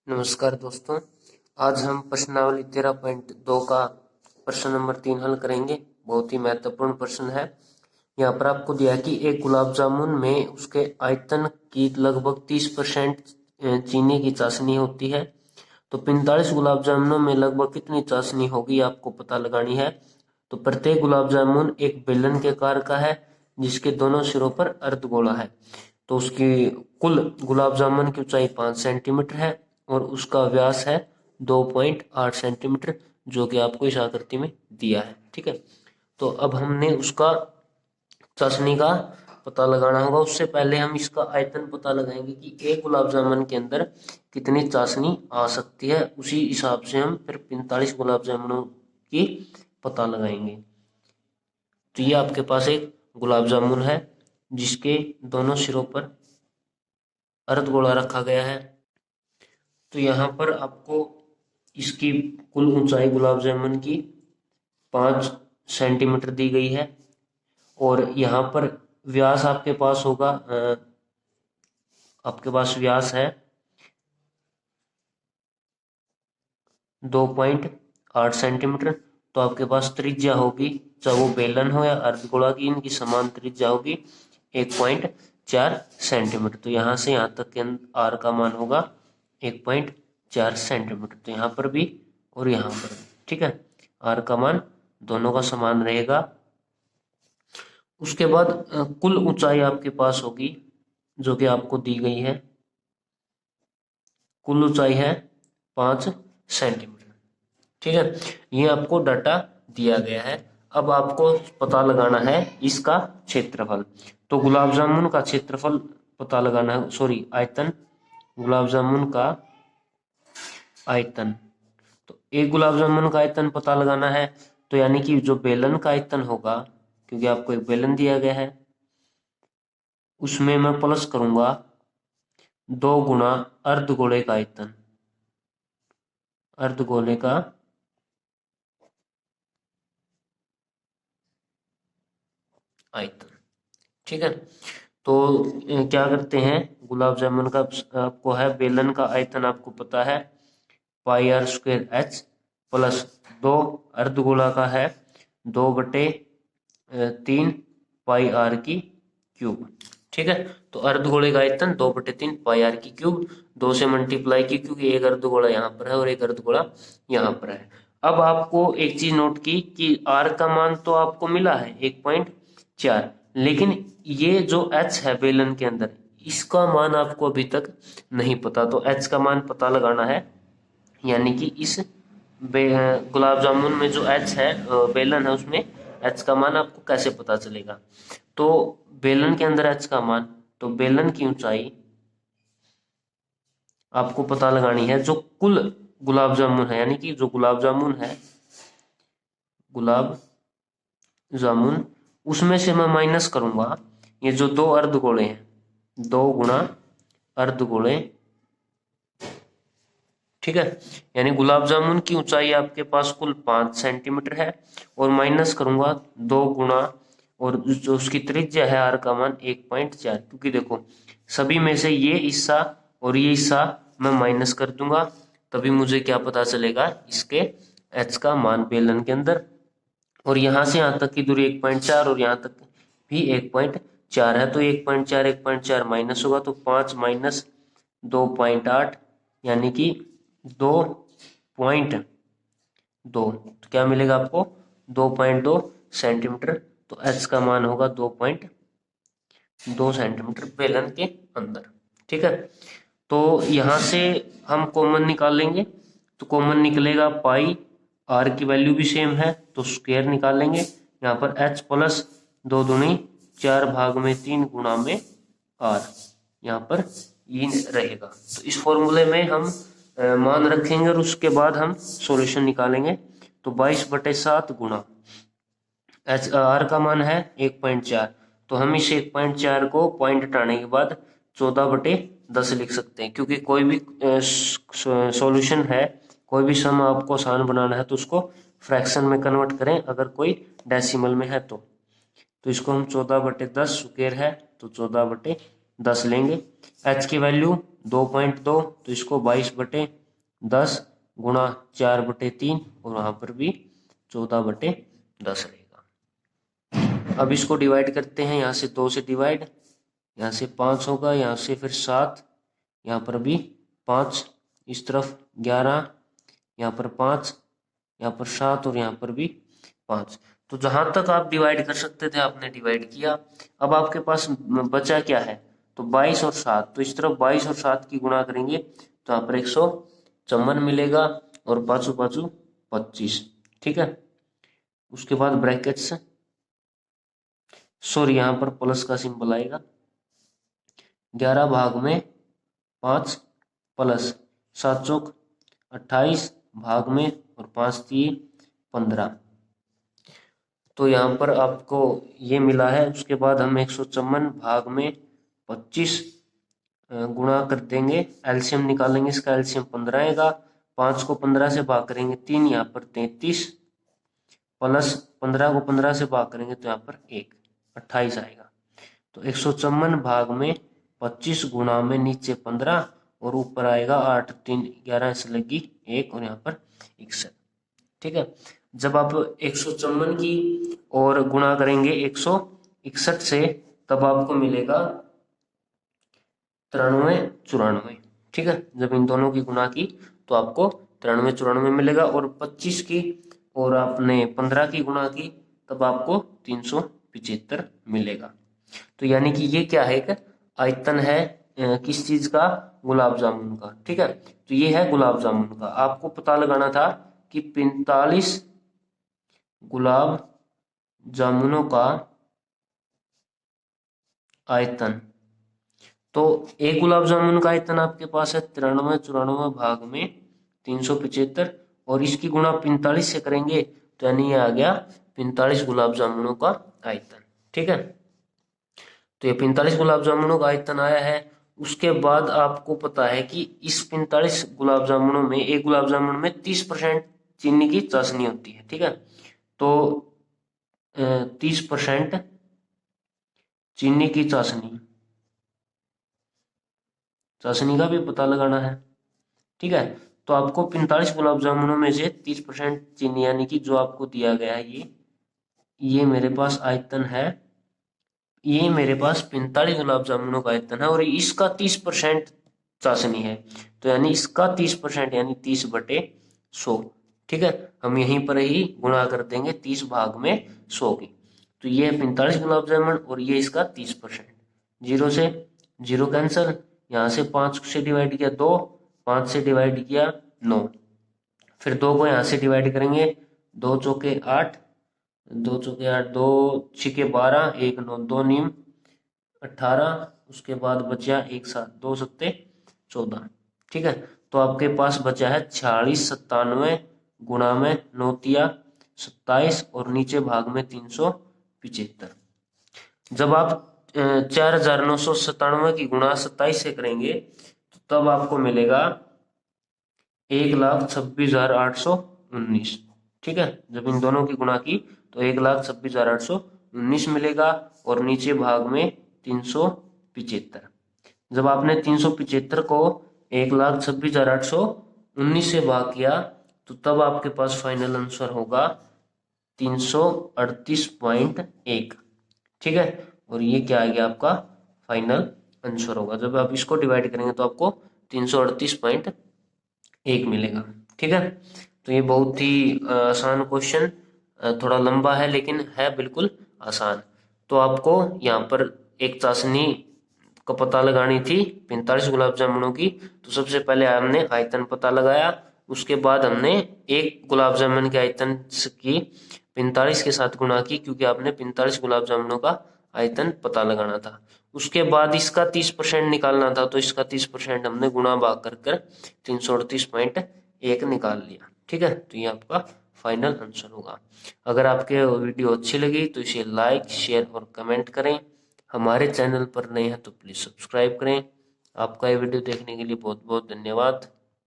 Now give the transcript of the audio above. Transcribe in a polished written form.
नमस्कार दोस्तों, आज हम प्रश्नावली 13.2 का प्रश्न नंबर 3 हल करेंगे। बहुत ही महत्वपूर्ण प्रश्न है। यहाँ पर आपको दिया है कि एक गुलाब जामुन में उसके आयतन की लगभग 30% चीनी की चाशनी होती है, तो 45 गुलाब जामुनों में लगभग कितनी चाशनी होगी आपको पता लगानी है। तो प्रत्येक गुलाब जामुन एक बेलन के आकार का है जिसके दोनों सिरों पर अर्धगोला है। तो उसकी कुल गुलाब जामुन की ऊंचाई 5 सेंटीमीटर है और उसका व्यास है 2.8 सेंटीमीटर, जो कि आपको इस आकृति में दिया है। ठीक है, तो अब हमने उसका चाशनी का पता लगाना होगा। उससे पहले हम इसका आयतन पता लगाएंगे कि एक गुलाब जामुन के अंदर कितनी चाशनी आ सकती है। उसी हिसाब से हम फिर 45 गुलाब जामुनों की पता लगाएंगे। तो ये आपके पास एक गुलाब जामुन है जिसके दोनों सिरों पर अर्धगोला रखा गया है। तो यहाँ पर आपको इसकी कुल ऊंचाई गुलाब जामुन की 5 सेंटीमीटर दी गई है और यहाँ पर व्यास आपके पास होगा, आपके पास व्यास है 2.8 सेंटीमीटर। तो आपके पास त्रिज्या होगी, चाहे वो बेलन हो या अर्धगोला की, इनकी समान त्रिज्या होगी 1.4 सेंटीमीटर। तो यहाँ से यहाँ तक के आर का मान होगा 1.4 सेंटीमीटर। तो यहाँ पर भी और यहाँ पर भी, ठीक है, आर का मान दोनों का समान रहेगा। उसके बाद कुल ऊंचाई आपके पास होगी जो कि आपको दी गई है, कुल ऊंचाई है 5 सेंटीमीटर। ठीक है, ये आपको डाटा दिया गया है। अब आपको पता लगाना है इसका क्षेत्रफल। तो गुलाब जामुन का क्षेत्रफल पता लगाना है, सॉरी आयतन, गुलाब जामुन का आयतन। तो एक गुलाब जामुन का आयतन पता लगाना है, तो यानी कि जो बेलन का आयतन होगा, क्योंकि आपको एक बेलन दिया गया है, उसमें मैं प्लस करूंगा 2 गुना अर्धगोले का आयतन, अर्धगोले का आयतन। ठीक है, तो क्या करते हैं, गुलाब जामुन का आपको है, बेलन का आयतन आपको पता है पाई आर स्क्वेयर एच प्लस 2 अर्धगोला का है 2/3 पाई आर की क्यूब। ठीक है, तो अर्धगोले का आयतन 2/3 पाई आर की क्यूब, 2 से मल्टीप्लाई की क्योंकि एक अर्धगोला यहाँ पर है और एक अर्धगोला यहाँ पर है। अब आपको एक चीज नोट की कि आर का मान तो आपको मिला है 1.4, लेकिन ये जो एच है बेलन के अंदर, इसका मान आपको अभी तक नहीं पता। तो एच का मान पता लगाना है, यानी कि इस गुलाब जामुन में जो एच है, बेलन है, उसमें एच का मान आपको कैसे पता चलेगा। तो बेलन के अंदर एच का मान, तो बेलन की ऊंचाई आपको पता लगानी है जो कुल गुलाब जामुन है, यानी कि जो गुलाब जामुन है, गुलाब जामुन, उसमें से मैं माइनस करूंगा ये जो 2 अर्धगोले हैं, 2 गुणा अर्धगोले। ठीक है, यानी गुलाब जामुन की ऊंचाई आपके पास कुल 5 सेंटीमीटर है और माइनस करूंगा 2 गुणा, और जो उसकी त्रिज्या है आर का मान 1.4, क्योंकि देखो सभी में से ये हिस्सा और ये हिस्सा मैं माइनस कर दूंगा, तभी मुझे क्या पता चलेगा, इसके एच का मान बेलन के अंदर। और यहाँ से यहाँ तक की दूरी 1.4 और यहाँ तक भी 1.4 है, तो 1.4 1.4 माइनस होगा, तो 5 माइनस 2.8 यानी कि 2.2, तो क्या मिलेगा आपको 2.2 सेंटीमीटर। तो एच का मान होगा 2.2 सेंटीमीटर बेलन के अंदर। ठीक है, तो यहाँ से हम कॉमन निकाल लेंगे, तो कॉमन निकलेगा पाई, आर की वैल्यू भी सेम है तो स्क्वायर निकालेंगे। यहाँ पर एच प्लस 2 दूनी 4 भाग में 3 गुणा में आर, यहाँ पर ये रहेगा। तो इस फॉर्मूले में हम मान रखेंगे और उसके बाद हम सॉल्यूशन निकालेंगे। तो 22/7 गुणा एच, आर का मान है 1.4, तो हम इस 1.4 को पॉइंट हटाने के बाद 14/10 लिख सकते हैं, क्योंकि कोई भी सॉल्यूशन है, कोई भी सम आपको आसान बनाना है तो उसको फ्रैक्शन में कन्वर्ट करें, अगर कोई डेसिमल में है तो इसको हम 14/10 स्क्वायर है तो 14/10 लेंगे। एच की वैल्यू 2.2, तो इसको 22/10 गुणा 4/3 और वहां पर भी 14/10 रहेगा। अब इसको डिवाइड करते हैं, यहाँ से 2 से डिवाइड, यहाँ से 5 होगा, यहाँ से फिर 7, यहाँ पर भी 5, इस तरफ 11, यहाँ पर 5, यहाँ पर 7 और यहाँ पर भी 5। तो जहां तक आप डिवाइड कर सकते थे आपने डिवाइड किया। अब आपके पास बचा क्या है, तो 22 और 7, तो इस तरफ 22 और 7 की गुणा करेंगे तो यहाँ पर 154 मिलेगा और पाँचों पाँचों 25, ठीक है। उसके बाद ब्रैकेट्स, सॉरी यहाँ पर प्लस का सिंबल आएगा, 11 भाग में 5 प्लस 7 चौक 28 भाग में और 5 3 15, तो यहाँ पर आपको ये मिला है। उसके बाद हम 154 भाग में 25 गुणा कर देंगे, एलसीएम निकालेंगे, इसका एलसीएम 15 आएगा, 5 को 15 से भाग करेंगे 3, यहाँ पर 33 प्लस 15 को 15 से भाग करेंगे तो यहाँ पर 1, 28 आएगा। तो 154 भाग में 25 गुणा में नीचे 15 और ऊपर आएगा 8 3 11 से लगी 1 और यहाँ पर 61, ठीक है। जब आप 154 की और गुणा करेंगे 161 से, तब आपको मिलेगा 93 94, ठीक है। जब इन दोनों की गुणा की तो आपको 93 94 मिलेगा, और 25 की और आपने 15 की गुणा की तब आपको 375 मिलेगा। तो यानी कि ये क्या है, एक आयतन है किस चीज का, गुलाब जामुन का, ठीक है। तो ये है गुलाब जामुन का। आपको पता लगाना था कि 45 गुलाब जामुनों का आयतन, तो एक गुलाब जामुन का आयतन आपके पास है 93 94 भाग में 375, और इसकी गुणा 45 से करेंगे तो यानी ये आ गया 45 गुलाब जामुनों का आयतन, ठीक है। तो ये 45 गुलाब जामुनों का आयतन आया है। उसके बाद आपको पता है कि इस 45 गुलाब जामुनों में, एक गुलाब जामुन में 30% चीनी की चाशनी होती है, ठीक है। तो 30% चीनी की चाशनी का भी पता लगाना है, ठीक है। तो आपको 45 गुलाब जामुनों में से 30% चीनी, यानी कि जो आपको दिया गया है ये मेरे पास आयतन है, ये मेरे पास 45 गुलाब जामुनों का आयतन है और इसका 30% चाशनी है, तो यानी इसका 30% यानी 30/100, ठीक है। हम यहीं पर ही गुणा कर देंगे 30 भाग में 100 की। तो ये है 45 गुलाब जामुन और ये इसका 30%। 0 से 0 कैंसिल, यहाँ से 5 से डिवाइड किया 2, 5 से डिवाइड किया 9, फिर 2 को यहाँ से डिवाइड करेंगे, 2 चौके 8, 2 चौके 8, 2 छिके 12, 1 9, 2 नीम 18, उसके बाद बचा 1 7, 2 सत्ते 14, ठीक है। तो आपके पास बचा है 46 97 गुणा में 9 तिया 27 और नीचे भाग में 375। जब आप 4997 की गुणा 27 से करेंगे तो तब आपको मिलेगा 1,26,819, ठीक है। जब इन दोनों की गुणा की तो 1,26,819 मिलेगा और नीचे भाग में 375। जब आपने 375 को 1,26,819 से भाग किया तो तब आपके पास फाइनल आंसर होगा 338.1, ठीक है। और ये क्या आ गया आपका फाइनल आंसर होगा। जब आप इसको डिवाइड करेंगे तो आपको 338.1 मिलेगा, ठीक है। तो ये बहुत ही आसान क्वेश्चन, थोड़ा लंबा है लेकिन है बिल्कुल आसान। तो आपको यहाँ पर एक चाशनी का पता लगानी थी 45 गुलाब जामुनों की। तो सबसे पहले हमने आयतन पता लगाया, उसके बाद हमने एक गुलाब जामुन के आयतन की 45 के साथ गुणा की, क्योंकि आपने 45 गुलाब जामुनों का आयतन पता लगाना था। उसके बाद इसका 30% निकालना था, तो इसका 30% हमने गुणा भाग कर 338.1 निकाल लिया, ठीक है। तो ये आपका फाइनल आंसर होगा। अगर आपके वीडियो अच्छी लगी तो इसे लाइक शेयर और कमेंट करें। हमारे चैनल पर नए हैं तो प्लीज़ सब्सक्राइब करें। आपका ये वीडियो देखने के लिए बहुत बहुत धन्यवाद।